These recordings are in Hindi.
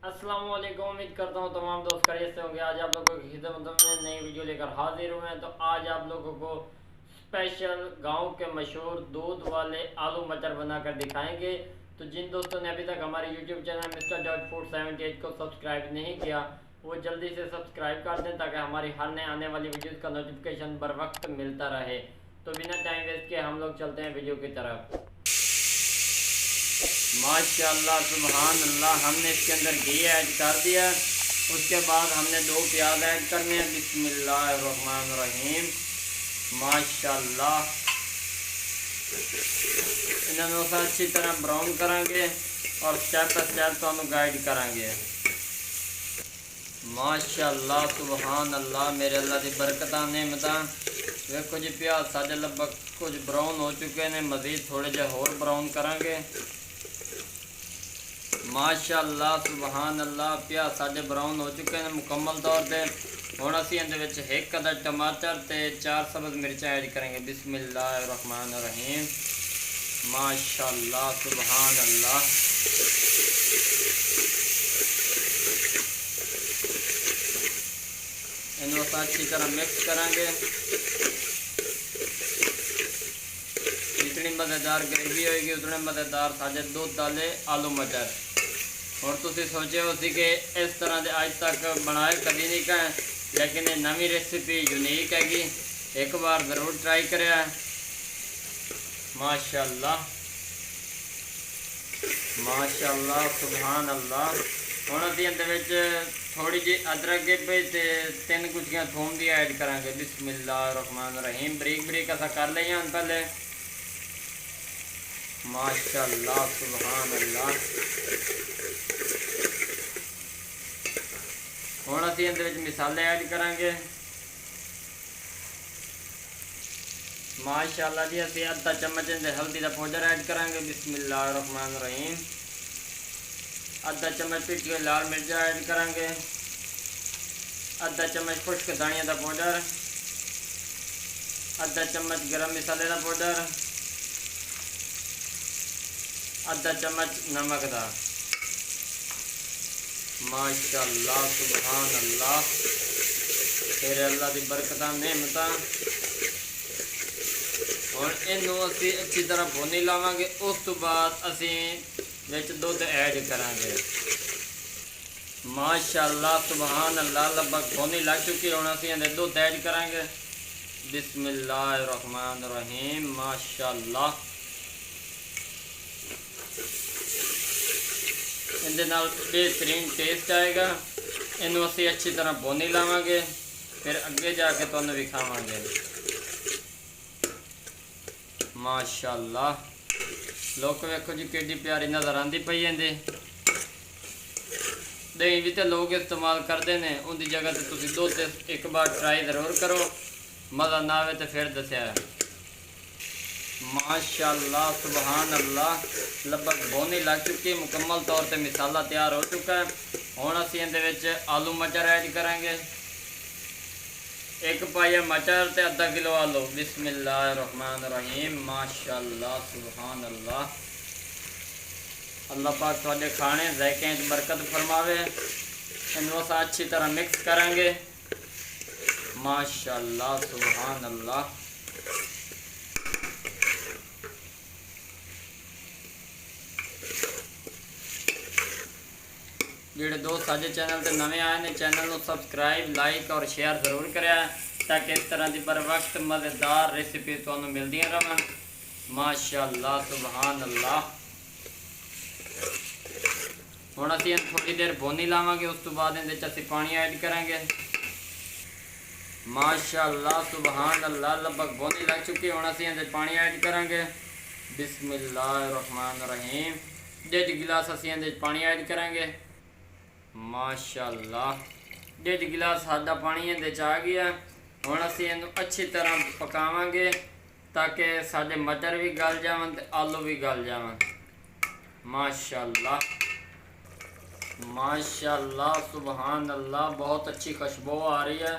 अस्सलाम वालेकुम। उम्मीद करता हूँ तमाम दोस्त खैरियत से होंगे। आज आप लोगों की खिदमत में नई वीडियो लेकर हाजिर हुए हैं। तो आज आप लोगों को स्पेशल गांव के मशहूर दूध वाले आलू मटर बनाकर दिखाएंगे। तो जिन दोस्तों ने अभी तक हमारे YouTube channel mister dot food 78 को सब्सक्राइब नहीं किया वो जल्दी से सब्सक्राइब कर दें ताकि हमारी हर नए आने वाली वीडियोज़ का नोटिफिकेशन बर वक्त मिलता रहे। तो बिना टाइम वेस्ट के हम लोग चलते हैं वीडियो की तरफ। माशाल्लाह सुभान अल्लाह, हमने इसके अंदर घी ऐड कर दिया। उसके बाद हमने 2 प्याज ऐड करने हैं। बिस्मिल्लाहिर्रहमानिर्रहीम। माशाल्लाह इन्होंने अच्छी तरह ब्राउन करेंगे और स्टेप बाय स्टेप तो गाइड करेंगे। माशाल्लाह सुभान अल्लाह, मेरे अल्लाह की बरकत नेमत। वेखो जी प्याज साढ़े लगभग कुछ ब्राउन हो चुके हैं, मज़ीद थोड़े जे होर ब्राउन करेंगे। माशाल्लाह सुभान अल्लाह, प्याज साढ़े ब्राउन हो चुके हैं मुकम्मल तौर पर। हुण असीं इहदे विच एक अदा टमाटर ते 4 सब्ज़ मिर्चां ऐड करेंगे। बिस्मिल्लाहिर्रहमानिर्रहीम। माशाल्लाह सुभान अल्लाह, इन्हों अच्छी तरह मिक्स करेंगे। जितनी मज़ेदार ग्रेवी होएगी उतने मज़ेदार साढ़े दूध वाले आलू मटर। और तुसी सोचे हो सी कि इस तरह के अज तक बनाए कभी नहीं कहें, लेकिन ये नवी रेसिपी यूनीक हैगी, एक बार ज़रूर ट्राई करें। माशाल्लाह माशाल्लाह सुभान अल्लाह। हुण असीं इहदे विच थोड़ी जी अदरक पे 3 गुच्छियां थूम दी ऐड करांगे। बिस्मिल्लाहिर्रहमानिर्रहीम। बरीक बरीक असां कर लिया हैं पहले। माशाल्लाह सुभान अल्लाह। हुण असीं इहदे विच मसाले ऐड करांगे। माशाल्लाह जी, असीं आधा चम्मच इहदे हल्दी का पाउडर ऐड करांगे। बिस्मिल्लाहिर्रहमानिर्रहीम। आधा चम्मच पिटी हुई लाल मिर्चा ऐड करांगे। आधा चम्मच खुश्क धनिया का पाउडर। आधा चम्मच गरम मसाले का पाउडर। आधा चम्मच नमक का। माशाल्लाह सुभान अल्लाह, तेरे अल्लाह की बरकत नेमत। और इनू असी अच्छी तरह भुनी लावांगे। उस तो बाद असी विच दुध ऐड करांगे। माशाल्लाह सुभान अल्लाह, लगभग भुनी लग चुकी। हुण असी इहदे दुध ऐड करांगे। बिस्मिल्लाहिर्रहमानिर्रहीम। माशाल्लाह इहदे नाल बेहतरीन टेस्ट आएगा। इनू असी अच्छी तरह भुनी लावांगे, फिर अगे जाके तुहानूं विखावांगे। माशाल्लाह लोग वेखो जी किड्डी प्यारी नज़र आती पई इहदे। दही भी तो लोग इस्तेमाल करते हैं, उनकी जगह तो तुसीं दुध एक बार ट्राई ज़रूर करो, मज़ा ना आए तो फिर दस्या। माशाल्लाह सुभान अल्लाह, लगभग भुनी लग चुकी, मुकम्मल तौर पर मसाला तैयार हो चुका है। हुण असीं इहदे विच आलू मटर ऐड करांगे। 1 पाइया मटर ते आधा किलो आलू। बिस्मिल्लाहिर्रहमानिर्रहीम। माशाल्लाह सुभान अल्लाह, अल्लाह पाक तुहाडे खाने ज़ायके च बरकत फरमावे। इन्हूं असां अच्छी तरह मिक्स करांगे। माशाल्लाह सुभान अल्लाह। जिहड़े दोस्त साडे चैनल ते नवे आए ने, चैनल को सबसक्राइब लाइक और शेयर ज़रूर करें ताकि इस तरह की बर वक्त मज़ेदार रेसिपी तुहानूं मिलदियां रहन। माशाल्लाह सुभान अल्लाह। हुण असीं थोड़ी देर भुनी लावांगे, उस तो बाद इहदे च असीं पानी ऐड करांगे। माशाल्लाह सुभान अल्लाह, लगभग भुनी लग चुकी। हुण असीं इहदे पानी ऐड करांगे। बिस्मिल्लाहिर्रहमानिर्रहीम। 1.5 गिलास असीं इहदे पानी ऐड करांगे। माशाल्लाह 1.5 गिलास सादा पानी इहदे च आ गया। हुण असीं इहनूं अच्छी तरह पकावांगे ताकि साडे मटर भी गल जावन ते आलू भी गल जावन। माशाल्लाह माशाल्लाह सुभान अल्लाह, बहुत अच्छी खुशबू आ रही है।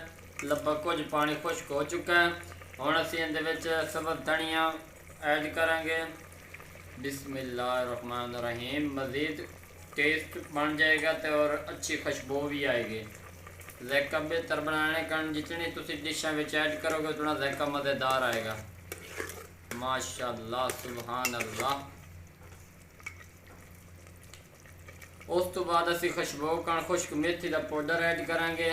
लगभग कुछ पानी खुश्क हो चुका है। हुण असीं इहदे विच सब्ज़ धनिया ऐड करांगे। बिस्मिल्लाहिर्रहमानिर्रहीम। मज़ीद टेस्ट बन जाएगा तो और अच्छी खुशबू भी आएगी। ज़ायका बेहतर बनाने का जितनी तुम डिशा में ऐड करोगे उतना ज़ायका मज़ेदार आएगा। माशाअल्लाह सुभान अल्लाह। उस तो बाद असी खुशबू का खुश्क मेथी का पाउडर ऐड करांगे।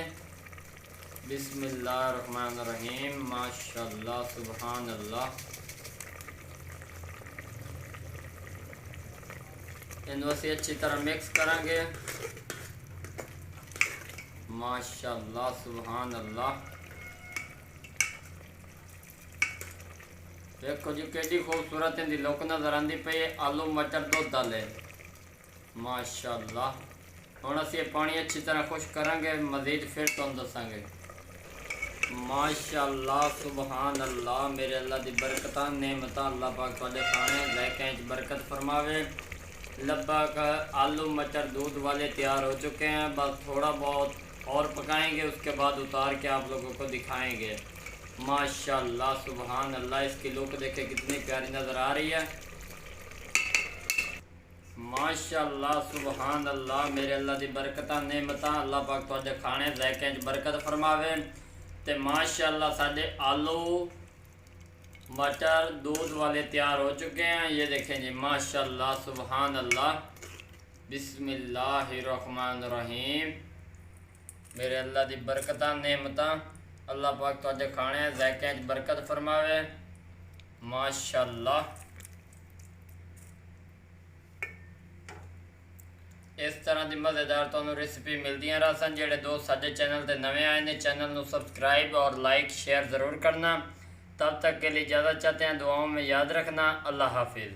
बिस्मिल्लाहिर्रहमानिर्रहीम। माशाअल्लाह सुभान अल्लाह। इन्हें असी अच्छी तरह मिक्स करांगे। माशाअल्लाह सुभान अल्लाह। देखो जी केडी खूबसूरत इनकी लुक नज़र आती पई है। आलू मटर दुध वाले माशाअल्लाह। हुण असीं पानी अच्छी तरह खुश करांगे, मज़ीद फिर तुहानूं दसांगे। माशाअल्लाह सुभान अल्लाह। मेरे अल्लाह दी बरकत नेमत अल्लाह पाक तुहाडे खाने ज़ायके च बरकत फरमावे। लगभग आलू मटर दूध वाले तैयार हो चुके हैं। बस थोड़ा बहुत और पकाएंगे, उसके बाद उतार के आप लोगों को दिखाएंगे। माशाअल्लाह सुभान अल्लाह। इसकी लुक देखे कितनी प्यारी नज़र आ रही है। माशाअल्लाह सुभान अल्लाह। मेरे अल्लाह दी बरकत नेमत अल्लाह पाक तुहाडे खाने ज़ायके च बरकत फरमावे। तो माशाअल्लाह साडे आलू मटर दूध वाले तैयार हो चुके हैं। ये देखें जी माशाअल्लाह सुभान अल्लाह। बिस्मिल्लाहिर्रहमानिर्रहीम। मेरे अल्लाह दी बरकत नेमत अल्लाह पाक तुहाडे खाने ज़ायके च बरकत फरमावे। माशाअल्लाह। इस तरह की मज़ेदार तुहानूं रेसिपी मिलदियां रहसन। जेड़े दोस्त साडे चैनल ते नवे आए ने चैनल नूं सबसक्राइब और लाइक शेयर ज़रूर करना। तब तक के लिए इजाज़त चाहते हैं, दुआओं में याद रखना। अल्लाह हाफिज़।